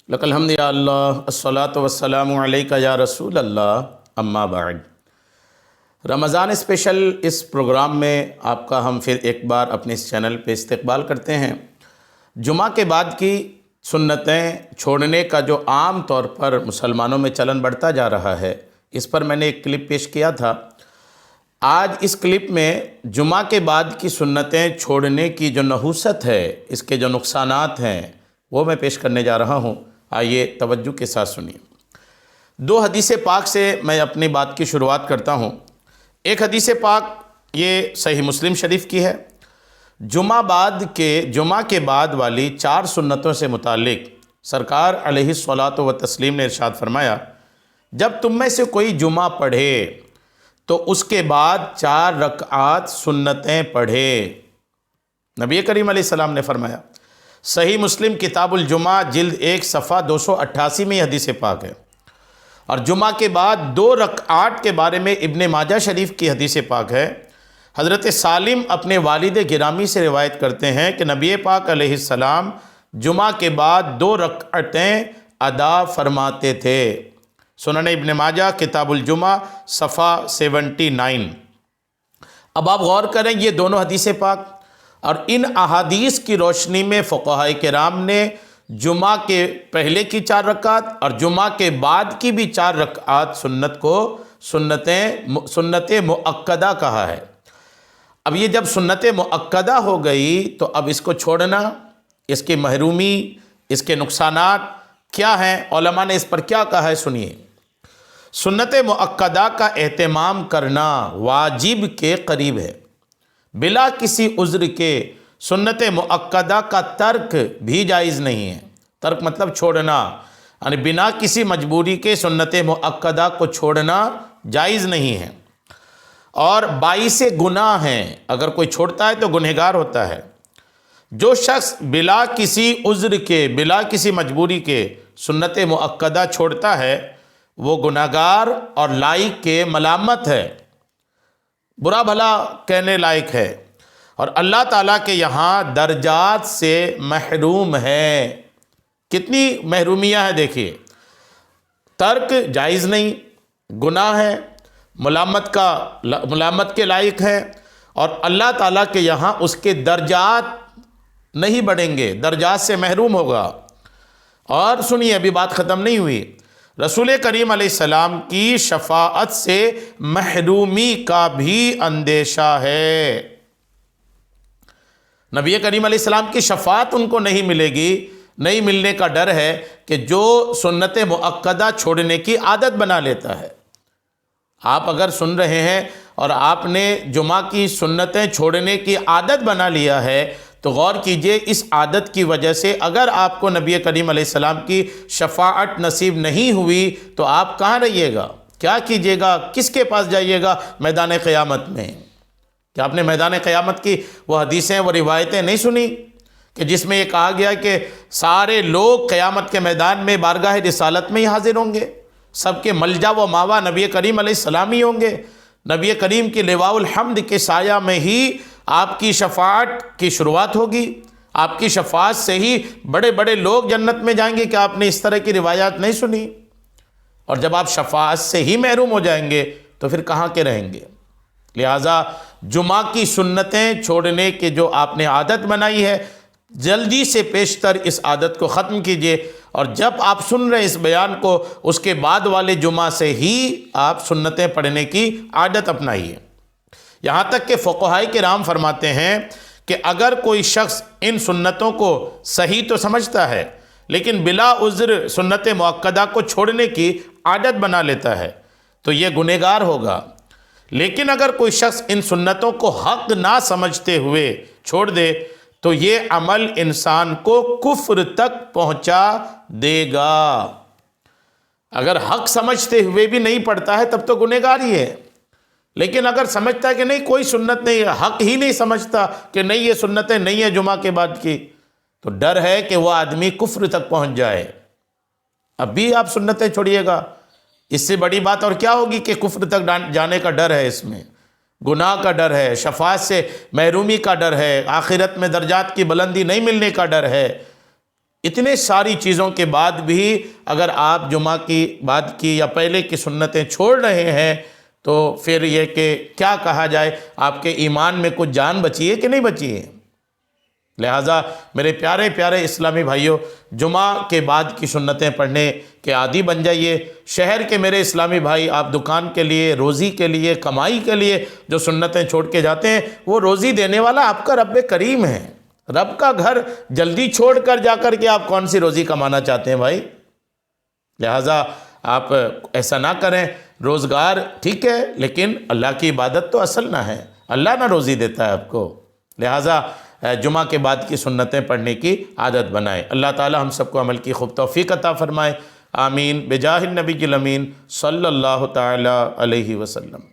لک الحمد یا اللہ الصلاۃ والسلام علیک یا رسول اللہ اما بعد۔ رمضان اسپیشل اس پروگرام میں آپ کا ہم پھر ایک بار اپنے اس چینل پہ استقبال کرتے ہیں۔ جمعہ کے بعد کی سنتیں چھوڑنے کا جو عام طور پر مسلمانوں میں چلن بڑھتا جا رہا ہے، اس پر میں نے ایک کلپ پیش کیا تھا۔ آج اس کلپ میں جمعہ کے بعد کی سنتیں چھوڑنے کی جو نحوست ہے، اس کے جو نقصانات ہیں، وہ میں پیش کرنے جا رہا ہوں۔ آئیے توجہ کے ساتھ سنیے۔ دو حدیث پاک سے میں اپنی بات کی شروعات کرتا ہوں۔ ایک حدیث پاک یہ صحیح مسلم شریف کی ہے۔ جمعہ کے بعد والی 4 سنتوں سے متعلق سرکار علیہ الصلاۃ والتسلیم نے ارشاد فرمایا، جب تم میں سے کوئی جمعہ پڑھے تو اس کے بعد 4 رکعات سنتیں پڑھے۔ نبی کریم علیہ السلام نے فرمایا۔ صحیح مسلم کتاب الجمعہ جلد 1 صفحہ 288 میں یہ حدیث پاک ہے۔ اور جمعہ کے بعد 2 رکعات کے بارے میں ابن ماجہ شریف کی حدیث پاک ہے۔ حضرت سالم اپنے والد گرامی سے روایت کرتے ہیں کہ نبی پاک علیہ السلام جمعہ کے بعد 2 رکعتیں ادا فرماتے تھے۔ سنن ابن ماجہ کتاب الجمعہ صفحہ 79۔ اب آپ غور کریں، یہ دونوں حدیث پاک اور ان احادیث کی روشنی میں فقہائے کرام نے جمعہ کے پہلے کی 4 رکعات اور جمعہ کے بعد کی بھی 4 رکعات سنت کو سنت مؤکدہ کہا ہے۔ اب یہ جب سنت مؤکدہ ہو گئی تو اب اس کو چھوڑنا، اس کی محرومی، اس کے نقصانات کیا ہیں، علماء نے اس پر کیا کہا ہے، سنیے۔ سنت مؤکدہ کا اہتمام کرنا واجب کے قریب ہے۔ بلا کسی عذر کے سنت مؤکدہ کا ترک بھی جائز نہیں ہے۔ ترک مطلب چھوڑنا، یعنی بنا کسی مجبوری کے سنت مؤکدہ کو چھوڑنا جائز نہیں ہے، اور باعث گناہ ہیں۔ اگر کوئی چھوڑتا ہے تو گنہگار ہوتا ہے۔ جو شخص بلا کسی عذر کے، بلا کسی مجبوری کے سنت مؤکدہ چھوڑتا ہے، وہ گنہگار اور لائق کے ملامت ہے، برا بھلا کہنے لائق ہے، اور اللہ تعالیٰ کے یہاں درجات سے محروم ہے۔ کتنی محرومیاں ہیں دیکھیے۔ ترک جائز نہیں، گناہ ہے، ملامت کے لائق ہے، اور اللہ تعالیٰ کے یہاں اس کے درجات نہیں بڑھیں گے، درجات سے محروم ہوگا۔ اور سنیے، ابھی بات ختم نہیں ہوئی۔ رسول کریم علیہ السلام کی شفاعت سے محرومی کا بھی اندیشہ ہے۔ نبی کریم علیہ السلام کی شفاعت ان کو نہیں ملے گی، نہیں ملنے کا ڈر ہے کہ جو سنت مؤکدہ چھوڑنے کی عادت بنا لیتا ہے۔ آپ اگر سن رہے ہیں اور آپ نے جمعہ کی سنتیں چھوڑنے کی عادت بنا لیا ہے تو غور کیجئے، اس عادت کی وجہ سے اگر آپ کو نبی کریم علیہ السلام کی شفاعت نصیب نہیں ہوئی تو آپ کہاں رہیے گا، کیا کیجئے گا، کس کے پاس جائیے گا میدان قیامت میں؟ کیا آپ نے میدان قیامت کی وہ حدیثیں، وہ روایتیں نہیں سنی کہ جس میں یہ کہا گیا کہ سارے لوگ قیامت کے میدان میں بارگاہ رسالت میں ہی حاضر ہوں گے، سب کے ملجا و ماوا نبی کریم علیہ السلام ہی ہوں گے، نبی کریم کی لواء الحمد کے سایہ میں ہی آپ کی شفاعت کی شروعات ہوگی، آپ کی شفاعت سے ہی بڑے بڑے لوگ جنت میں جائیں گے۔ کہ آپ نے اس طرح کی روایات نہیں سنی؟ اور جب آپ شفاعت سے ہی محروم ہو جائیں گے تو پھر کہاں کے رہیں گے؟ لہٰذا جمعہ کی سنتیں چھوڑنے کے جو آپ نے عادت بنائی ہے، جلدی سے پیشتر اس عادت کو ختم کیجئے، اور جب آپ سن رہے اس بیان کو، اس کے بعد والے جمعہ سے ہی آپ سنتیں پڑھنے کی عادت اپنائیے۔ یہاں تک کہ فقہائے کرام فرماتے ہیں کہ اگر کوئی شخص ان سنتوں کو صحیح تو سمجھتا ہے لیکن بلا عذر سنت مؤکدہ کو چھوڑنے کی عادت بنا لیتا ہے تو یہ گنہگار ہوگا۔ لیکن اگر کوئی شخص ان سنتوں کو حق نہ سمجھتے ہوئے چھوڑ دے تو یہ عمل انسان کو کفر تک پہنچا دے گا۔ اگر حق سمجھتے ہوئے بھی نہیں پڑھتا ہے تب تو گنہگار ہی ہے، لیکن اگر سمجھتا ہے کہ نہیں کوئی سنت نہیں، حق ہی نہیں سمجھتا کہ نہیں یہ سنتیں نہیں ہیں جمعہ کے بعد کی، تو ڈر ہے کہ وہ آدمی کفر تک پہنچ جائے۔ اب بھی آپ سنتیں چھوڑیے گا، اس سے بڑی بات اور کیا ہوگی کہ کفر تک جانے کا ڈر ہے، اس میں گناہ کا ڈر ہے، شفاعت سے محرومی کا ڈر ہے، آخرت میں درجات کی بلندی نہیں ملنے کا ڈر ہے۔ اتنے ساری چیزوں کے بعد بھی اگر آپ جمعہ کی بعد کی یا پہلے کی سنتیں چھوڑ رہے ہیں تو پھر یہ کہ کیا کہا جائے، آپ کے ایمان میں کچھ جان بچی ہے کہ نہیں بچی ہے؟ لہٰذا میرے پیارے پیارے اسلامی بھائیوں، جمعہ کے بعد کی سنتیں پڑھنے کے عادی بن جائیے۔ شہر کے میرے اسلامی بھائی، آپ دکان کے لیے، روزی کے لیے، کمائی کے لیے جو سنتیں چھوڑ کے جاتے ہیں، وہ روزی دینے والا آپ کا رب کریم ہے۔ رب کا گھر جلدی چھوڑ کر جا کر کے آپ کون سی روزی کمانا چاہتے ہیں بھائی؟ لہٰذا آپ ایسا نہ کریں۔ روزگار ٹھیک ہے، لیکن اللہ کی عبادت تو اصل نہ ہے، اللہ نہ روزی دیتا ہے آپ کو۔ لہٰذا جمعہ کے بعد کی سنتیں پڑھنے کی عادت بنائیں۔ اللہ تعالی ہم سب کو عمل کی خوب توفیق عطا فرمائے، آمین، بجاہ النبی الامین صلی اللہ تعالی علیہ وسلم۔